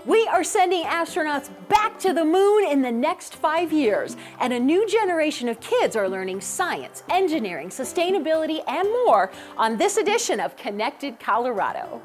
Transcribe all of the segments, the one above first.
We are sending astronauts back to the moon in the next 5 years, and a new generation of kids are learning science, engineering, sustainability, and more on this edition of Connected Colorado.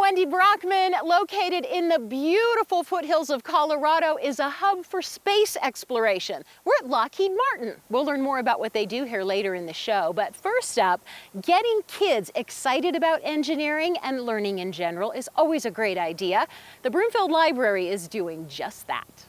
Wendy Brockman, located in the beautiful foothills of Colorado, is a hub for space exploration. We're at Lockheed Martin. We'll learn more about what they do here later in the show. But first up, getting kids excited about engineering and learning in general is always a great idea. The Broomfield Library is doing just that.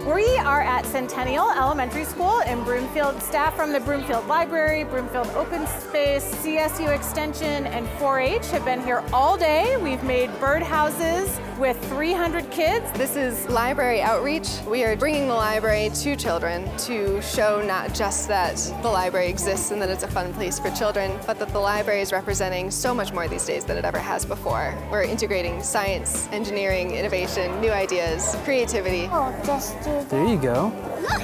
We are at Centennial Elementary School in Broomfield. Staff from the Broomfield Library, Broomfield Open Space, CSU Extension, and 4-H have been here all day. We've made birdhouses with 300 kids. This is library outreach. We are bringing the library to children to show not just that the library exists and that it's a fun place for children, but that the library is representing so much more these days than it ever has before. We're integrating science, engineering, innovation, new ideas, creativity. Oh, just do There you go. Look!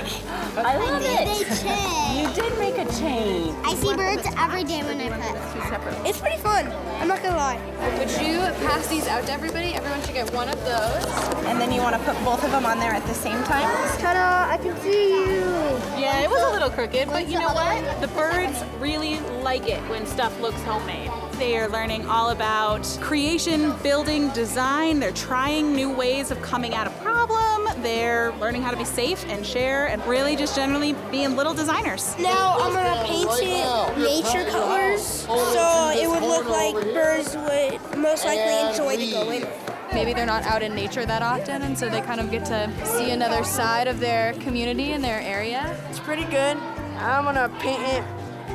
I love it. Chain. You did make a chain. I see birds every day when I pet. It's pretty fun. I'm not gonna lie. Would you pass these out to everybody? Everyone should get one of those. And then you want to put both of them on there at the same time? Ta-da! I can see you. Yeah, it was a little crooked, but you know what? The birds really like it when stuff looks homemade. They are learning all about creation, building, design. They're trying new ways of coming at a problem. They're learning how to be safe and share and really just generally being little designers. Now I'm gonna paint it nature colors so it would look like birds would most likely enjoy to go in. Maybe they're not out in nature that often, and so they kind of get to see another side of their community and their area. It's pretty good. I'm gonna paint it.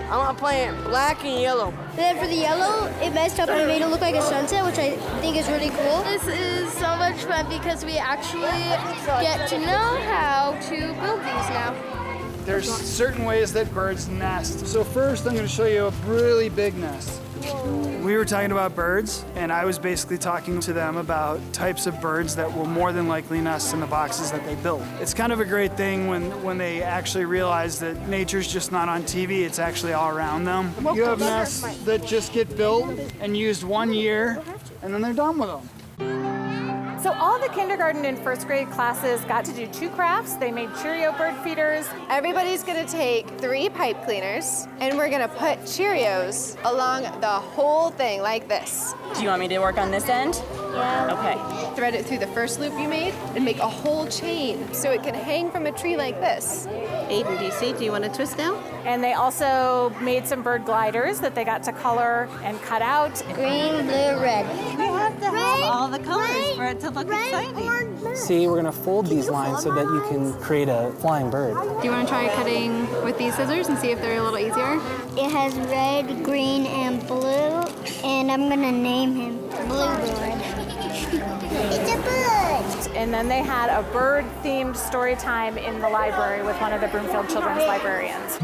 I'm gonna paint it black and yellow. And then for the yellow, it messed up and made it look like a sunset, which I think is really cool. This is so much fun because we actually get to know how to build these now. There's certain ways that birds nest. So first I'm going to show you a really big nest. We were talking about birds, and I was basically talking to them about types of birds that will more than likely nest in the boxes that they build. It's kind of a great thing when they actually realize that nature's just not on TV, it's actually all around them. You have nests that just get built and used 1 year, and then they're done with them. So all the kindergarten and first grade classes got to do 2 crafts. They made Cheerio bird feeders. Everybody's gonna take 3 pipe cleaners, and we're gonna put Cheerios along the whole thing like this. Do you want me to work on this end? Yeah. Okay. Thread it through the first loop you made and make a whole chain so it can hang from a tree like this. Aiden, do you see? Do you want to twist now? And they also made some bird gliders that they got to color and cut out. Green, blue, red. We have to have all the colors for it to look exciting. See, we're gonna fold these lines so that you can create a flying bird. Do you want to try cutting with these scissors and see if they're a little easier? It has red, green, and blue, and I'm gonna name him Bluebird. It's a bird! And then they had a bird-themed story time in the library with one of the Broomfield Children's librarians.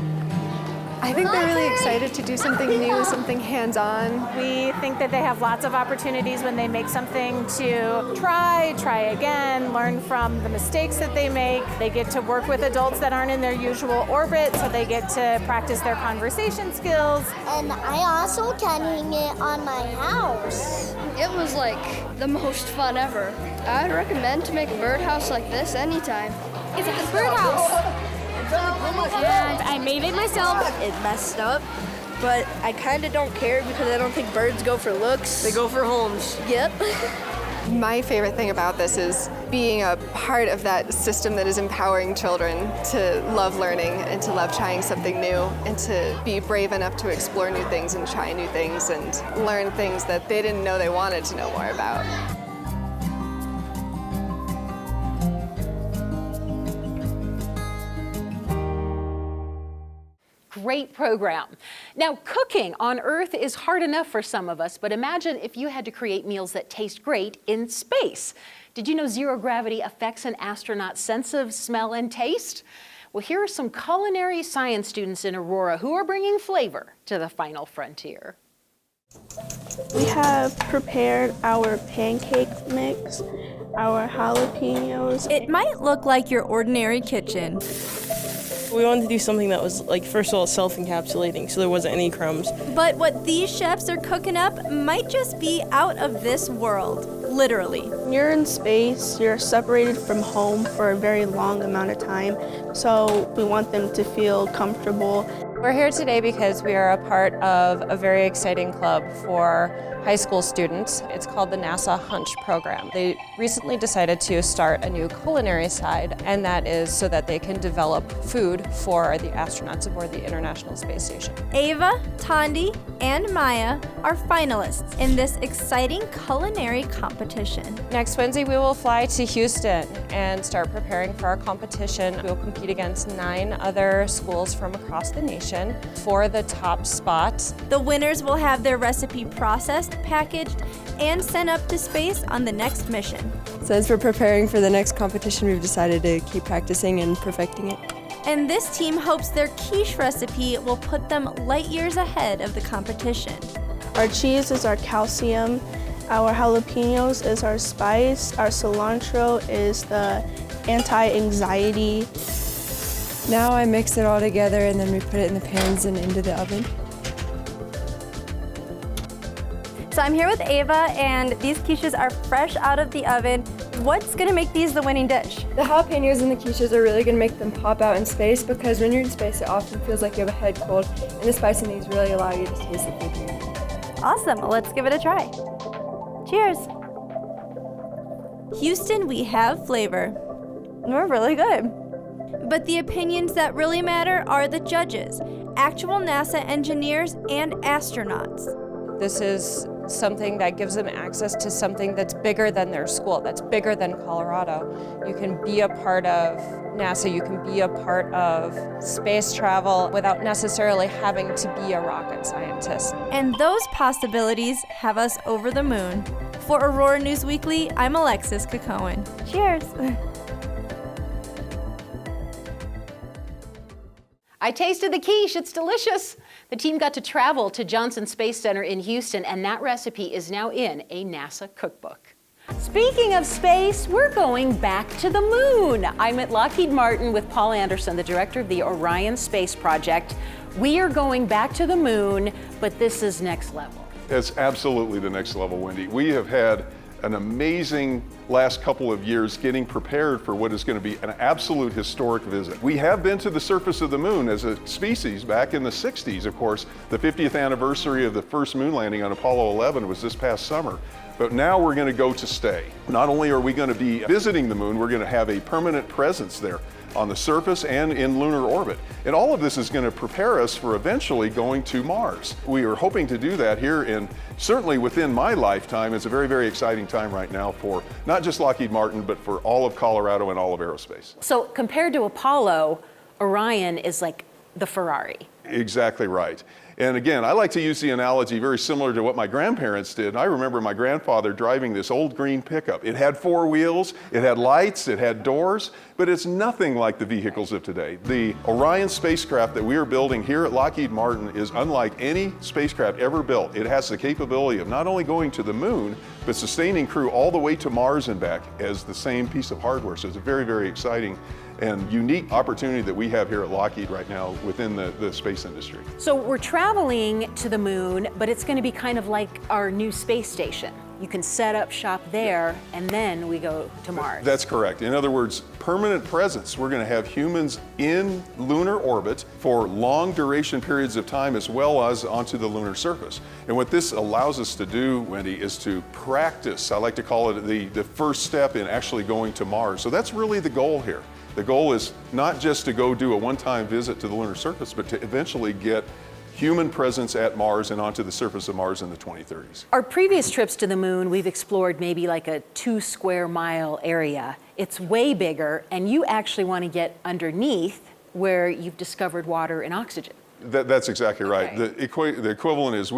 I think they're really excited to do something new, something hands-on. We think that they have lots of opportunities when they make something to try again, learn from the mistakes that they make. They get to work with adults that aren't in their usual orbit, so they get to practice their conversation skills. And I also can hang it on my house. It was like the most fun ever. I'd recommend to make a birdhouse like this anytime. It's a birdhouse. And I made it myself. It messed up, but I kind of don't care because I don't think birds go for looks. They go for homes. Yep. My favorite thing about this is being a part of that system that is empowering children to love learning and to love trying something new and to be brave enough to explore new things and try new things and learn things that they didn't know they wanted to know more about. great program. Now, cooking on Earth is hard enough for some of us, but imagine if you had to create meals that taste great in space. Did you know zero gravity affects an astronaut's sense of smell and taste? Well, here are some culinary science students in Aurora who are bringing flavor to the final frontier. We have prepared our pancake mix, our jalapenos. It might look like your ordinary kitchen. We wanted to do something that was, like, first of all, self-encapsulating, so there wasn't any crumbs. But what these chefs are cooking up might just be out of this world, literally. When you're in space, you're separated from home for a very long amount of time, so we want them to feel comfortable. We're here today because we are a part of a very exciting club for high school students. It's called the NASA Hunch program. They recently decided to start a new culinary side, and that is so that they can develop food for the astronauts aboard the International Space Station. Ava, Tandi, and Maya are finalists in this exciting culinary competition. Next Wednesday, we will fly to Houston and start preparing for our competition. We will compete against 9 other schools from across the nation for the top spot. The winners will have their recipe processed, packaged, and sent up to space on the next mission. So as we're preparing for the next competition, we've decided to keep practicing and perfecting it. And this team hopes their quiche recipe will put them light years ahead of the competition. Our cheese is our calcium, our jalapenos is our spice, our cilantro is the anti-anxiety. Now I mix it all together and then we put it in the pans and into the oven. So I'm here with Ava, and these quiches are fresh out of the oven. What's gonna make these the winning dish? The jalapenos and the quiches are really gonna make them pop out in space, because when you're in space it often feels like you have a head cold, and the spice in these really allow you to taste the food you're eating. Awesome, well, let's give it a try. Cheers. Houston, we have flavor. We're really good. But the opinions that really matter are the judges, actual NASA engineers and astronauts. This is something that gives them access to something that's bigger than their school, that's bigger than Colorado. You can be a part of NASA, you can be a part of space travel without necessarily having to be a rocket scientist. And those possibilities have us over the moon. For Aurora News Weekly, I'm Alexis Cacoan. Cheers. I tasted the quiche, it's delicious. The team got to travel to Johnson Space Center in Houston, and that recipe is now in a NASA cookbook. Speaking of space, we're going back to the moon. I'm at Lockheed Martin with Paul Anderson, the director of the Orion Space Project. We are going back to the moon, but this is next level. It's absolutely the next level, Wendy. We have had an amazing last couple of years getting prepared for what is going to be an absolute historic visit. We have been to the surface of the moon as a species back in the 60s, of course. The 50th anniversary of the first moon landing on Apollo 11 was this past summer. But now we're going to go to stay. Not only are we going to be visiting the moon, we're going to have a permanent presence there on the surface and in lunar orbit. And all of this is going to prepare us for eventually going to Mars. We are hoping to do that here in, certainly within my lifetime. It's a very, very exciting time right now for not just Lockheed Martin, but for all of Colorado and all of aerospace. So compared to Apollo, Orion is like the Ferrari. Exactly right. And again, I like to use the analogy very similar to what my grandparents did. I remember my grandfather driving this old green pickup. It had 4 wheels, it had lights, it had doors, but it's nothing like the vehicles of today. The Orion spacecraft that we are building here at Lockheed Martin is unlike any spacecraft ever built. It has the capability of not only going to the moon, but sustaining crew all the way to Mars and back as the same piece of hardware. So it's a very, very exciting and unique opportunity that we have here at Lockheed right now within the space industry. So we're traveling to the moon, but it's going to be kind of like our new space station. You can set up shop there, and then we go to Mars. That's correct. In other words, permanent presence. We're going to have humans in lunar orbit for long duration periods of time, as well as onto the lunar surface. And what this allows us to do, Wendy, is to practice. I like to call it the first step in actually going to Mars. So that's really the goal here. The goal is not just to go do a one-time visit to the lunar surface, but to eventually get human presence at Mars and onto the surface of Mars in the 2030s. Our previous trips to the moon, we've explored maybe like a 2 square mile area. It's way bigger, and you actually want to get underneath where you've discovered water and oxygen. That's exactly right. Okay. The equivalent is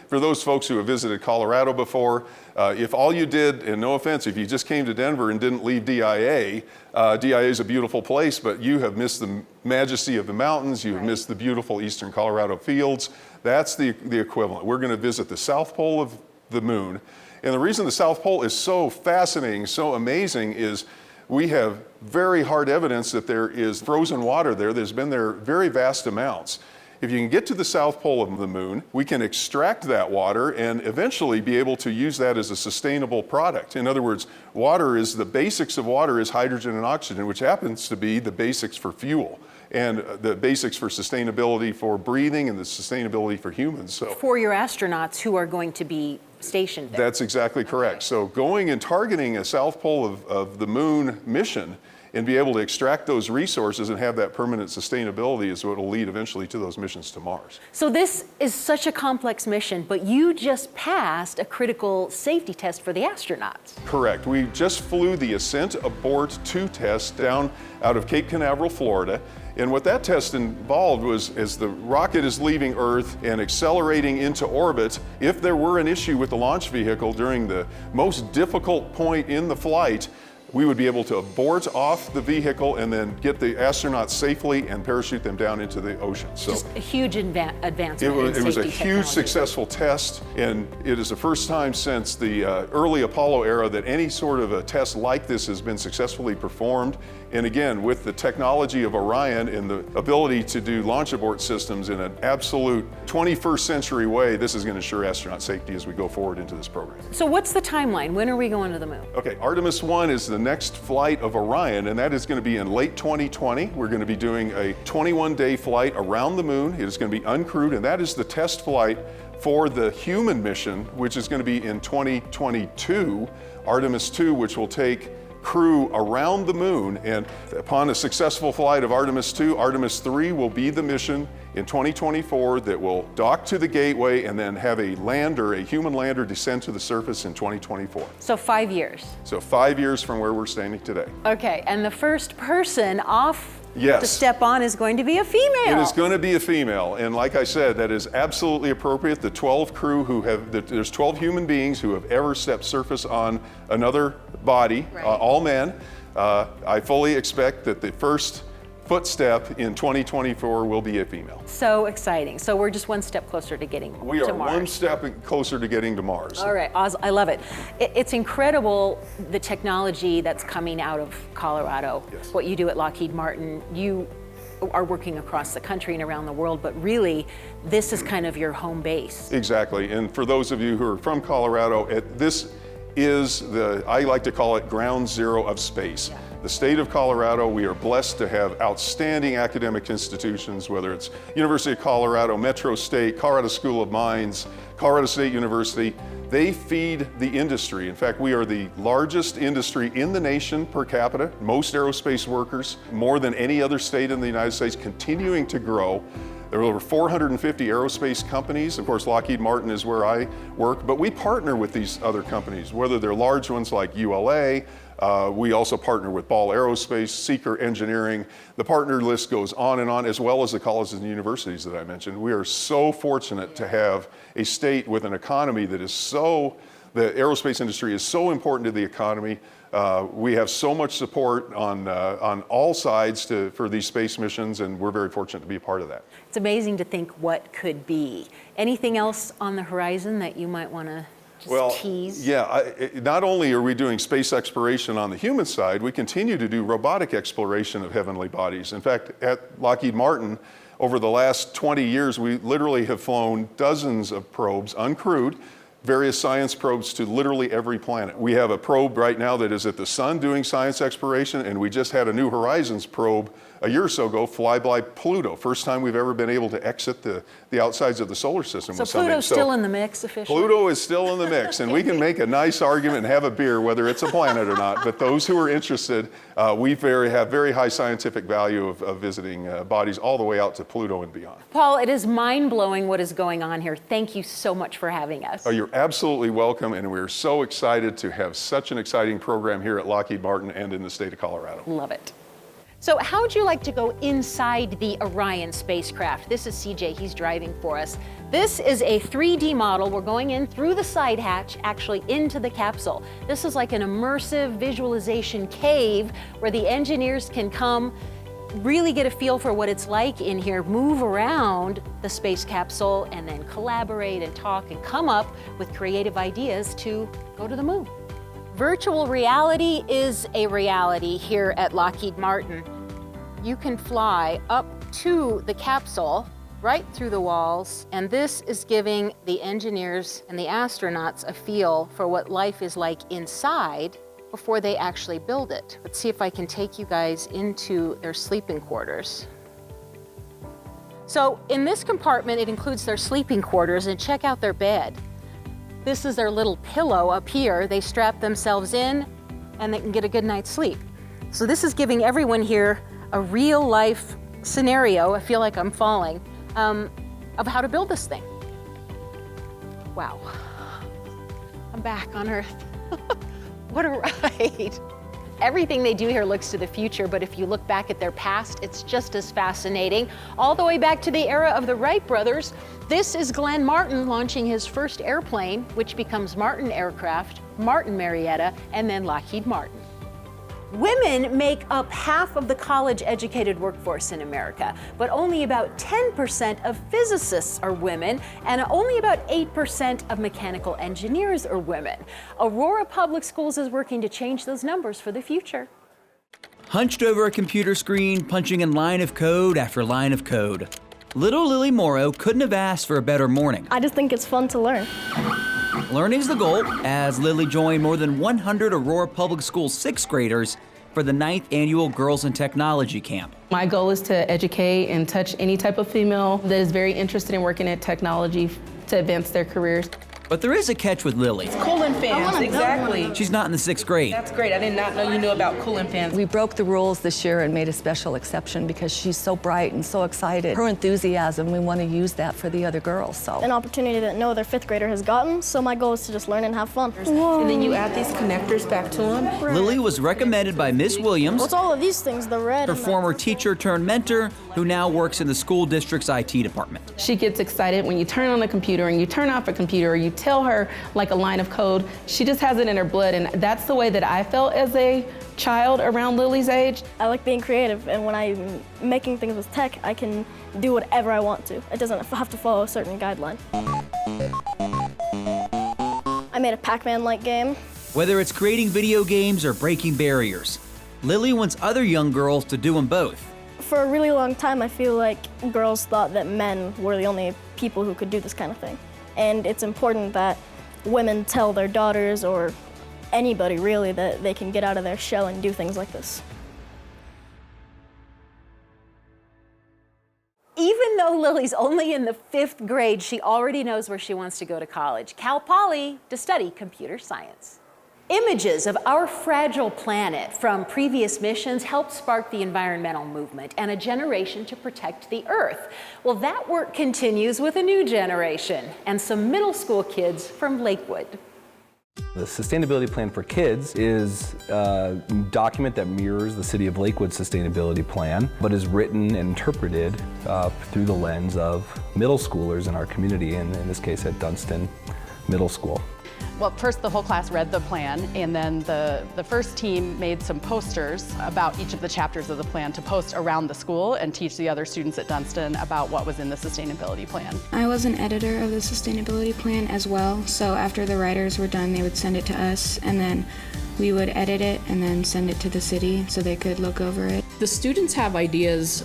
for those folks who have visited Colorado before, if all you did, and no offense, if you just came to Denver and didn't leave DIA, DIA is a beautiful place, but you have missed the majesty of the mountains, you have missed the beautiful eastern Colorado fields. That's the equivalent. We're going to visit the South Pole of the moon. And the reason the South Pole is so fascinating, so amazing is we have very hard evidence that there is frozen water there. There's been there very vast amounts. If you can get to the South Pole of the moon, we can extract that water and eventually be able to use that as a sustainable product. In other words, the basics of water is hydrogen and oxygen, which happens to be the basics for fuel and the basics for sustainability for breathing and the sustainability for humans. So for your astronauts who are going to be stationed there. That's exactly correct. So going and targeting a South Pole of the moon mission and be able to extract those resources and have that permanent sustainability is what will lead eventually to those missions to Mars. So this is such a complex mission, but you just passed a critical safety test for the astronauts. Correct. We just flew the Ascent Abort 2 test down out of Cape Canaveral, Florida. And what that test involved was, as the rocket is leaving Earth and accelerating into orbit, if there were an issue with the launch vehicle during the most difficult point in the flight, we would be able to abort off the vehicle and then get the astronauts safely and parachute them down into the ocean. So just a huge advancement. It was a safety huge technology. successful test, and it is the first time since the early Apollo era that any sort of a test like this has been successfully performed. And again, with the technology of Orion and the ability to do launch abort systems in an absolute 21st century way, this is going to ensure astronaut safety as we go forward into this program. So what's the timeline? When are we going to the moon? Okay, Artemis 1 is the next flight of Orion, and that is going to be in late 2020. We're going to be doing a 21-day flight around the moon. It is going to be uncrewed, and that is the test flight for the human mission, which is going to be in 2022, Artemis 2, which will take crew around the moon, and upon a successful flight of Artemis 2, Artemis 3 will be the mission in 2024 that will dock to the gateway and then have a human lander descend to the surface in 2024. So 5 years. So 5 years from where we're standing today. Okay, and the first person off Yes. to step on is going to be a female. It is going to be a female, and like I said, that is absolutely appropriate. The 12 crew there's 12 human beings who have ever stepped surface on another body, all men. I fully expect that the first footstep in 2024 will be a female. So exciting. So we're just one step closer to getting to Mars. We are one step closer to getting to Mars. All right, Oz, I love it. It's incredible the technology that's coming out of Colorado. Yes. What you do at Lockheed Martin, you are working across the country and around the world, but really this is kind of your home base. Exactly, and for those of you who are from Colorado, this is I like to call it ground zero of space. Yeah. The state of Colorado, we are blessed to have outstanding academic institutions, whether it's University of Colorado, Metro State, Colorado School of Mines, Colorado State University. They feed the industry. In fact, we are the largest industry in the nation per capita. Most aerospace workers, more than any other state in the United States, continuing to grow. There are over 450 aerospace companies. Of course, Lockheed Martin is where I work, but we partner with these other companies, whether they're large ones like ULA. We also partner with Ball Aerospace, Seeker Engineering. The partner list goes on, as well as the colleges and universities that I mentioned. We are so fortunate to have a state with an economy that is the aerospace industry is so important to the economy. We have so much support on all sides for these space missions, and we're very fortunate to be a part of that. It's amazing to think what could be. Anything else on the horizon that you might want to tease? Yeah, not only are we doing space exploration on the human side, we continue to do robotic exploration of heavenly bodies. In fact, at Lockheed Martin, over the last 20 years, we literally have flown dozens of probes, uncrewed, various science probes to literally every planet. We have a probe right now that is at the sun doing science exploration, and we just had a New Horizons probe a year or so ago fly by Pluto. First time we've ever been able to exit the outsides of the solar system. So Pluto's still in the mix officially? Pluto is still in the mix, and we can make a nice argument and have a beer whether it's a planet or not, but those who are interested, we have very high scientific value of visiting bodies all the way out to Pluto and beyond. Paul, it is mind-blowing what is going on here. Thank you so much for having us. Oh, you're absolutely welcome, and we're so excited to have such an exciting program here at Lockheed Martin and in the state of Colorado. Love it. So how would you like to go inside the Orion spacecraft? This is CJ, he's driving for us. This is a 3D model. We're going in through the side hatch, actually into the capsule. This is like an immersive visualization cave where the engineers can come, really get a feel for what it's like in here, move around the space capsule, and then collaborate and talk and come up with creative ideas to go to the moon. Virtual reality is a reality here at Lockheed Martin. You can fly up to the capsule, right through the walls, and this is giving the engineers and the astronauts a feel for what life is like inside before they actually build it. Let's see if I can take you guys into their sleeping quarters. So in this compartment, it includes their sleeping quarters, and check out their bed. This is their little pillow up here. They strap themselves in and they can get a good night's sleep. So this is giving everyone here a real life scenario, I feel like I'm falling, of how to build this thing. Wow, I'm back on Earth. What a ride. Everything they do here looks to the future, but if you look back at their past, it's just as fascinating. All the way back to the era of the Wright brothers. This is Glenn Martin launching his first airplane, which becomes Martin Aircraft, Martin Marietta, and then Lockheed Martin. Women make up half of the college-educated workforce in America, but only about 10% of physicists are women, and only about 8% of mechanical engineers are women. Aurora Public Schools is working to change those numbers for the future. Hunched over a computer screen, punching in line of code after line of code. Little Lily Morrow couldn't have asked for a better morning. I just think it's fun to learn. Learning's the goal, as Lily joined more than 100 Aurora Public Schools 6th graders for the 9th annual Girls in Technology Camp. My goal is to educate and touch any type of female that is very interested in working in technology to advance their careers. But there is a catch with Lily. It's cooling fans, exactly. She's not in the 6th grade. That's great. I did not know you knew about cooling fans. We broke the rules this year and made a special exception because she's so bright and so excited. Her enthusiasm, we want to use that for the other girls. So an opportunity that no other 5th grader has gotten, so my goal is to just learn and have fun. Whoa. And then you add these connectors back to them. Right. Lily was recommended by Miss Williams. What's all of these things, the red? Her former teacher turned mentor, who now works in the school district's IT department. She gets excited when you turn on the computer and you turn off a computer, or you tell her like a line of code. She just has it in her blood, and that's the way that I felt as a child around Lily's age. I like being creative, and when I'm making things with tech, I can do whatever I want to. It doesn't have to follow a certain guideline. I made a Pac-Man-like game. Whether it's creating video games or breaking barriers, Lily wants other young girls to do them both. For a really long time, I feel like girls thought that men were the only people who could do this kind of thing. And it's important that women tell their daughters, or anybody really, that they can get out of their shell and do things like this. Even though Lily's only in the 5th grade, she already knows where she wants to go to college, Cal Poly, to study computer science. Images of our fragile planet from previous missions helped spark the environmental movement and a generation to protect the Earth. Well, that work continues with a new generation and some middle school kids from Lakewood. The Sustainability Plan for Kids is a document that mirrors the City of Lakewood's Sustainability Plan, but is written and interpreted through the lens of middle schoolers in our community, and in this case at Dunston Middle School. Well, first the whole class read the plan, and then the first team made some posters about each of the chapters of the plan to post around the school and teach the other students at Dunston about what was in the sustainability plan. I was an editor of the sustainability plan as well, so after the writers were done, they would send it to us, and then we would edit it and then send it to the city so they could look over it. The students have ideas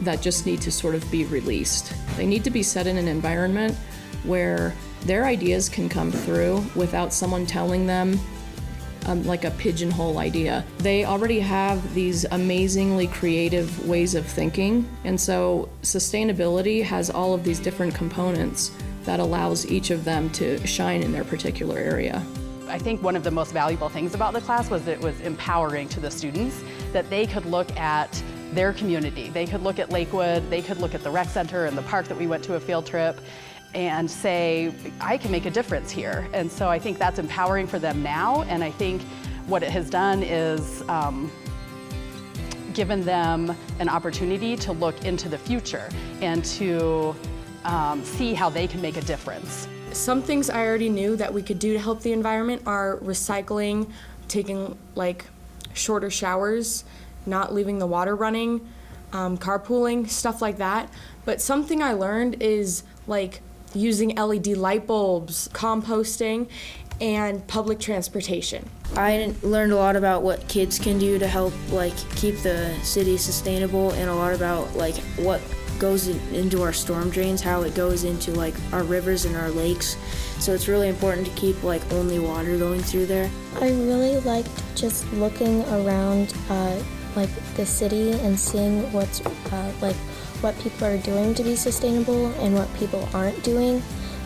that just need to sort of be released. They need to be set in an environment where their ideas can come through without someone telling them like a pigeonhole idea. They already have these amazingly creative ways of thinking, and so sustainability has all of these different components that allows each of them to shine in their particular area. I think one of the most valuable things about the class was that it was empowering to the students, that they could look at their community. They could look at Lakewood, they could look at the rec center and the park that we went to a field trip, and say, I can make a difference here. And so I think that's empowering for them now, and I think what it has done is given them an opportunity to look into the future and to see how they can make a difference. Some things I already knew that we could do to help the environment are recycling, taking like shorter showers, not leaving the water running, carpooling, stuff like that. But something I learned is like using LED light bulbs, composting, and public transportation. I learned a lot about what kids can do to help like keep the city sustainable, and a lot about like what goes into our storm drains, how it goes into like our rivers and our lakes. So it's really important to keep like only water going through there. I really liked just looking around like the city and seeing what's like what people are doing to be sustainable and what people aren't doing.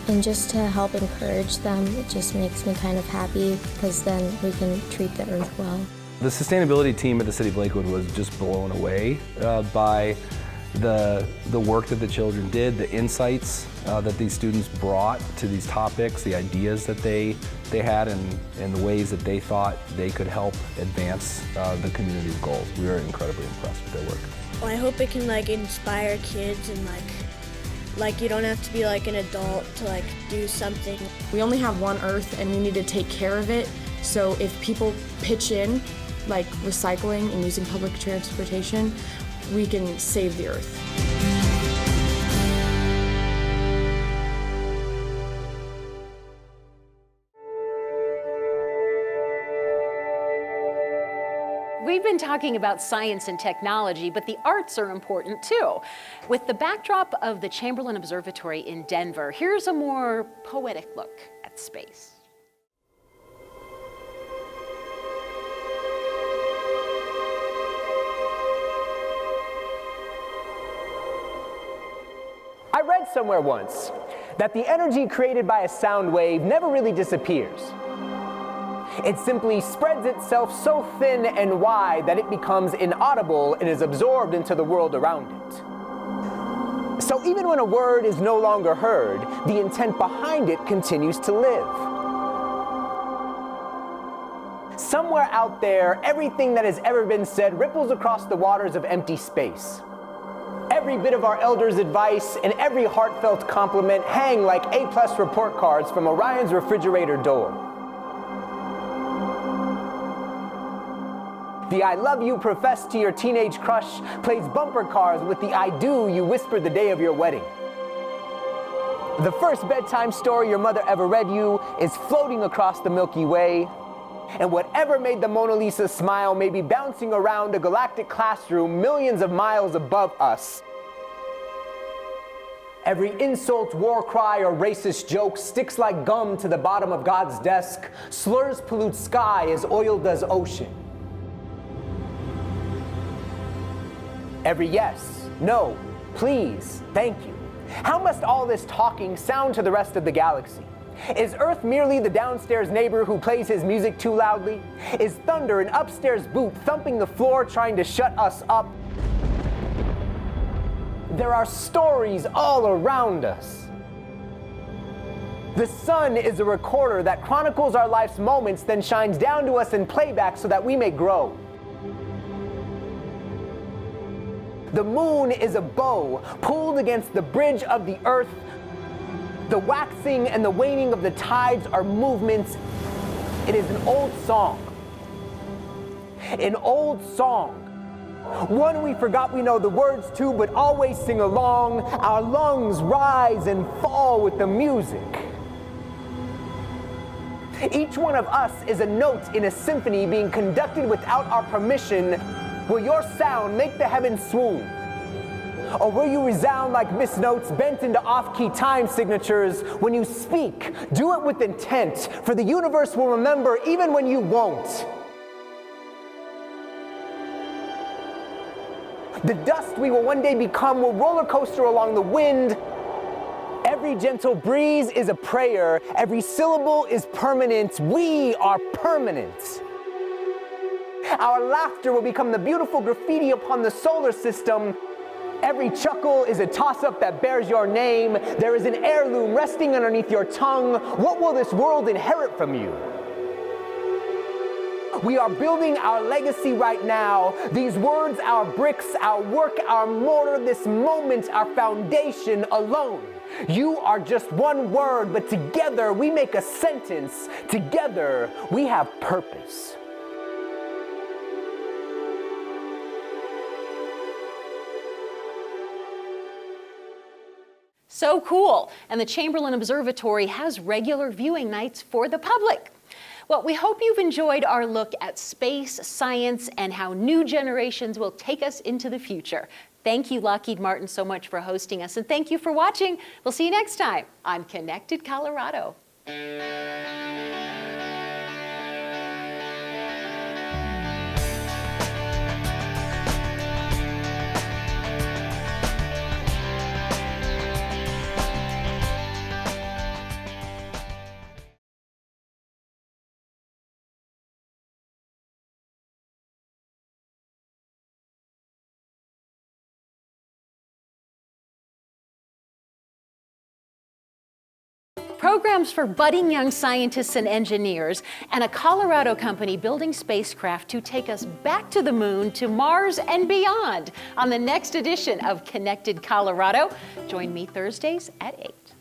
And just to help encourage them, it just makes me kind of happy because then we can treat the earth well. The sustainability team at the City of Lakewood was just blown away by the work that the children did, the insights that these students brought to these topics, the ideas that they had, and the ways that they thought they could help advance the community's goals. We were incredibly impressed with their work. Well, I hope it can like inspire kids and like you don't have to be like an adult to like do something. We only have one Earth and we need to take care of it. So if people pitch in, like recycling and using public transportation, we can save the Earth. We've been talking about science and technology, but the arts are important too. With the backdrop of the Chamberlain Observatory in Denver, here's a more poetic look at space. I read somewhere once that the energy created by a sound wave never really disappears. It simply spreads itself so thin and wide that it becomes inaudible and is absorbed into the world around it. So even when a word is no longer heard, the intent behind it continues to live. Somewhere out there, everything that has ever been said ripples across the waters of empty space. Every bit of our elders' advice and every heartfelt compliment hang like A+ report cards from Orion's refrigerator door. The I love you professed to your teenage crush plays bumper cars with the I do you whispered the day of your wedding. The first bedtime story your mother ever read you is floating across the Milky Way. And whatever made the Mona Lisa smile may be bouncing around a galactic classroom millions of miles above us. Every insult, war cry, or racist joke sticks like gum to the bottom of God's desk. Slurs pollute sky as oil does ocean. Every yes, no, please, thank you. How must all this talking sound to the rest of the galaxy? Is Earth merely the downstairs neighbor who plays his music too loudly? Is thunder an upstairs boot thumping the floor trying to shut us up? There are stories all around us. The sun is a recorder that chronicles our life's moments, then shines down to us in playback so that we may grow. The moon is a bow pulled against the bridge of the earth. The waxing and the waning of the tides are movements. It is an old song. An old song. One we forgot we know the words to, but always sing along. Our lungs rise and fall with the music. Each one of us is a note in a symphony being conducted without our permission. Will your sound make the heavens swoon? Or will you resound like missed notes bent into off-key time signatures? When you speak, do it with intent, for the universe will remember even when you won't. The dust we will one day become will roller coaster along the wind. Every gentle breeze is a prayer. Every syllable is permanent. We are permanent. Our laughter will become the beautiful graffiti upon the solar system. Every chuckle is a toss-up that bears your name. There is an heirloom resting underneath your tongue. What will this world inherit from you? We are building our legacy right now. These words, our bricks, our work, our mortar, this moment, our foundation alone. You are just one word, but together we make a sentence. Together we have purpose. So cool. And the Chamberlain Observatory has regular viewing nights for the public. Well, we hope you've enjoyed our look at space, science, and how new generations will take us into the future. Thank you, Lockheed Martin, so much for hosting us, and thank you for watching. We'll see you next time on Connected Colorado. Programs for budding young scientists and engineers, and a Colorado company building spacecraft to take us back to the moon, to Mars, and beyond on the next edition of Connected Colorado. Join me Thursdays at 8.